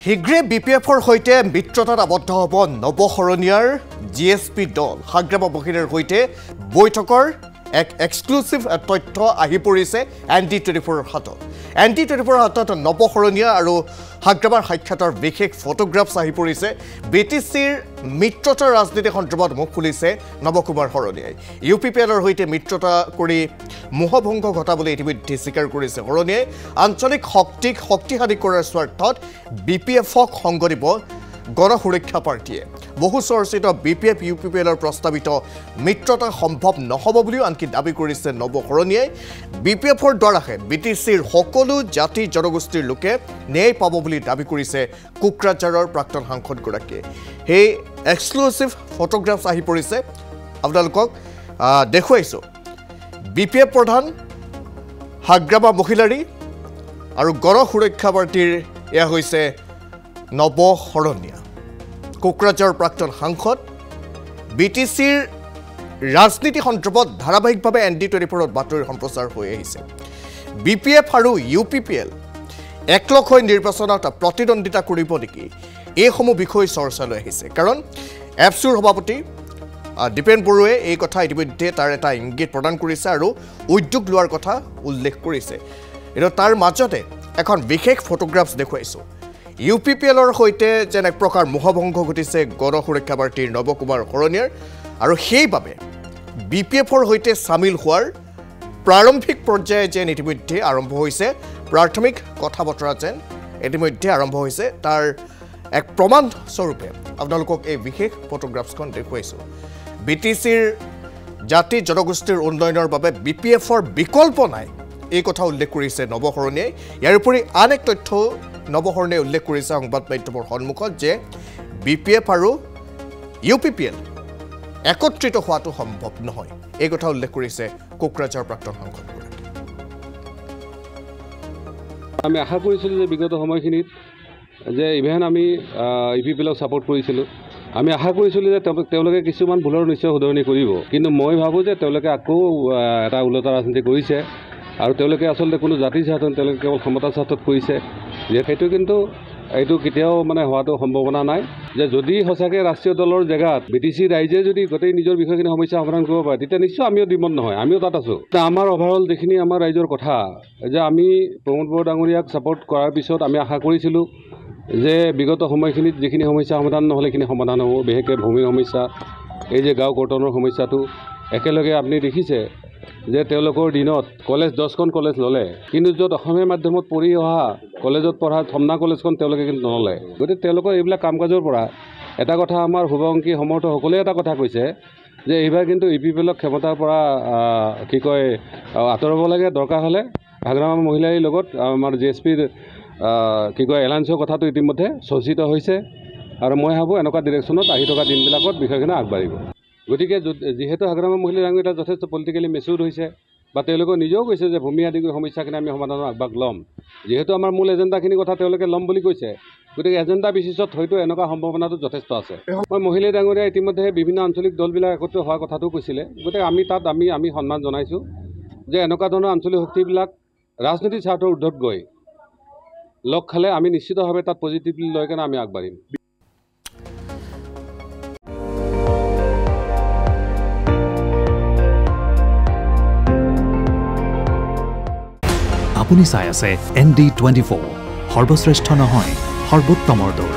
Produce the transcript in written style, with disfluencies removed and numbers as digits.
শীঘ্ৰে বিপিএফৰ সৈতে মিত্ৰতাত আবদ্ধ হ'ব নৱশৰণীয়াৰ জিএছপি দল হাগ্ৰামা মহিলাৰ সৈতে বৈঠকৰ এক এক্সক্লুসিভ তথ্য আহি পৰিছে ND24 হাতত ND24 হাতত নৱশৰণীয়া আৰু হাগ্ৰামাৰ সাক্ষাতৰ বিশেষ ফটোগ্ৰাফছ আহি পৰিছে বিটিচিৰ মিত্ৰতাৰ ৰাজনীতি সন্দৰ্ভত মুখ খুলিছে নৱকুমাৰ শৰণীয়াই ইউপিপিএলৰ সৈতে মিত্ৰতা কৰি মোহভংগ ঘটাবলৈ ইতিমধ্যে স্বীকাৰ কৰিছে শৰণীয়াই আঞ্চলিক শক্তিক শক্তিশালী কৰাৰ স্বাৰ্থত বিপিএফক সংগ দিব গণসুৰক্ষা পাৰ্টিয়ে বহু চৰ্চিত বিপিএফ ইউপিপিএলৰ প্ৰস্তাৱিত মিত্ৰতা সম্ভৱ নহব বুলিও আনকি দাবী কৰিছে নৱশৰণীয়াই বিপিএফৰ দ্বাৰাহে বিটিচিৰ সকলো জাতি জনগোষ্ঠীৰ লোকে ন্যায় পাব বুলি দাবী কৰিছে কোকৰাঝাৰৰ প্ৰাক্তন সাংসদগৰাকীয়ে সেই এক্সক্লুসিভ ফটোগ্ৰাফছ আহি পৰিছে আপোনালোকক দেখুৱাইছো বিপিএফ প্ৰধান হাগ্ৰামা মহিলাৰী আৰু গণসুৰক্ষা পাৰ্টিৰ এয়া হৈছে নৱশৰণীয়া কোকৰাঝাৰৰ প্ৰাক্তন সাংসদ বিটিচিৰ ৰাজনীতি সন্দৰ্ভত ধাৰাবাহিকভাৱে ND24ত বাতৰি সম্প্ৰচাৰ হৈ আহিছে বিপিএফ আৰু ইউপিপিএল একলগ হৈ নিৰ্বাচনত প্ৰতিদ্বন্দ্বিতা কৰিব নেকি এইসমূহ বিষয় চৰ্চালৈ আহিছে কাৰণ এফচুৰ সভাপতি দীপেন বৰুৱে এই কথা ইতিমধ্যে তাৰ এটা ইংগিত প্ৰদান কৰিছে আৰু উদ্যোগ লোৱাৰ কথা উল্লেখ কৰিছে আৰু তাৰ মাজতে এখন বিশেষ ফটোগ্ৰাফছ দেখুৱাইছো ইউপিপিএলৰ সৈতে যেন এক প্ৰকাৰ মোহভংগ ঘটিছে গণসুৰক্ষা পাৰ্টিৰ নৱকুমাৰ শৰণীয়াৰ আৰু সেইবাবে বিপিএফৰ সৈতে সামিল হোৱাৰ প্ৰাৰম্ভিক পৰ্যায়ে যেন ইতিমধ্যে আৰম্ভ হৈছে প্ৰাথমিক কথা বতৰা যেন ইতিমধ্যে আৰম্ভ হৈছে তাৰ এক প্ৰমাণ স্বৰূপে আপোনালোকক এই বিশেষ ফটোগ্ৰাফছখন দেখুৱাইছো বিটিচিৰ জাতি জনগোষ্ঠীৰ উন্নয়নৰ বাবে বিপিএফৰ বিকল্প নাই এই কথা উল্লেখ কৰিছে নৱশৰণীয়াই ইয়াৰ উপৰি আন এক তথ্য নৱশৰণীয়াই উল্লেখ কৰিছে সংবাদ মাধ্যমৰ সন্মুখত যে বিপিএফ আৰু ইউপিপিএল একত্ৰিত হোৱাটো সম্ভৱ নহয় এই কথা উল্লেখ কৰিছে কোকৰাঝাৰৰ প্ৰাক্তন সাংসদগৰাকী আমি আশা কৰিছিলোঁ যে বিগত সময়খিনিত যে ইভেন আমি ইউপিপিএলক ছাপোৰ্ট কৰিছিলোঁ আমি আশা কৰিছিলোঁ যে তেওঁলোকে কিছুমান ভুলৰ নিশ্চয় শুধৰণি কৰিব কিন্তু মই ভাবোঁ যে তেওঁলোকে আকৌ এটা ওলোটা ৰাজনীতি কৰিছে আৰু তেওঁলোকে আচলতে কোনো জাতি স্বাৰ্থত তেওঁলোকে কেৱল ক্ষমতা স্বাৰ্থত কৰিছে যে সেইটো কিন্তু এইটো কেতিয়াও মানে হোৱাটো সম্ভাৱনা নাই যে যদি সঁচাকৈ ৰাষ্ট্ৰীয় দলৰ জেগাত বিটিচি ৰাইজে যদি গোটেই নিজৰ বিষয়খিনি সমস্যা সমাধান কৰিব পাৰে তেতিয়া নিশ্চয় আমিও দ্বিমত নহয় আমিও তাত আছোঁ আমাৰ অভাৰঅল যিখিনি আমাৰ ৰাইজৰ কথা যে আমি প্ৰমোদ বড়ো ডাঙৰীয়াক ছাপোৰ্ট কৰাৰ পিছত আমি আশা কৰিছিলোঁ যে বিগত সময়খিনিত যিখিনি সমস্যা সমাধান নহ'লে সেইখিনি সমাধান হ'ব বিশেষকৈ ভূমিৰ সমস্যা এই যে গাঁও কৰ্তনৰ সমস্যাটো একেলগে আপুনি দেখিছে যে তেওঁলোকৰ দিনত কলেজ 10খন কলেজ ল'লে কিন্তু য'ত অসমীয়া মাধ্যমত পঢ়ি অহা কলেজত পঢ়া থমনা কলেজখন তেওঁলোকে কিন্তু নল'লে গতিকে তেওঁলোকৰ এইবিলাক কাম কাজৰ পৰা এটা কথা আমাৰ শুভাংশী সমৰ্থকসকলে এটা কথা কৈছে যে এইবাৰ কিন্তু ইউপিপিএলক ক্ষমতাৰ পৰা কি কয় আঁতৰাব লাগে দৰকাৰ হ'লে হাগ্ৰামা মহিলাৰ লগত আমাৰ জিএছপিৰ কি কয় এলায়েন্সৰ কথাটো ইতিমধ্যে চৰ্চিত হৈছে আৰু মই ভাবোঁ এনেকুৱা ডিৰেকশ্যনত আহি থকা দিনবিলাকত বিষয়খিনি আগবাঢ়িব গতিকে যিহেতু হাগ্ৰামা মহিলা ডাঙৰীয়া এটা যথেষ্ট পলিটিকেলি মেচিউৰ হৈছে বা তেওঁলোকে নিজেও কৈছে যে ভূমি আদি সমস্যাখিনি আমি সমাধানৰ আগভাগ ল'ম যিহেতু আমাৰ মূল এজেণ্ডাখিনিৰ কথা তেওঁলোকে ল'ম বুলি কৈছে গতিকে এজেণ্ডা বেচিছত হয়তো এনেকুৱা সম্ভাৱনাটো যথেষ্ট আছে মই মহিলা ডাঙৰীয়া ইতিমধ্যে বিভিন্ন আঞ্চলিক দলবিলাক একত্ৰিত হোৱাৰ কথাটো কৈছিলে গতিকে আমি তাত আমি সন্মান জনাইছোঁ যে এনেকুৱা ধৰণৰ আঞ্চলিক শক্তিবিলাক ৰাজনীতিৰ স্বাৰ্থৰ ঊৰ্ধত গৈ লগ খালে আমি নিশ্চিতভাৱে তাত পজিটিভলি লৈ কেনে আমি আগবাঢ়িম আপুনি চাই আছে ND24 সৰ্বশ্ৰেষ্ঠ নহয় সৰ্বোত্তমৰ দৌৰ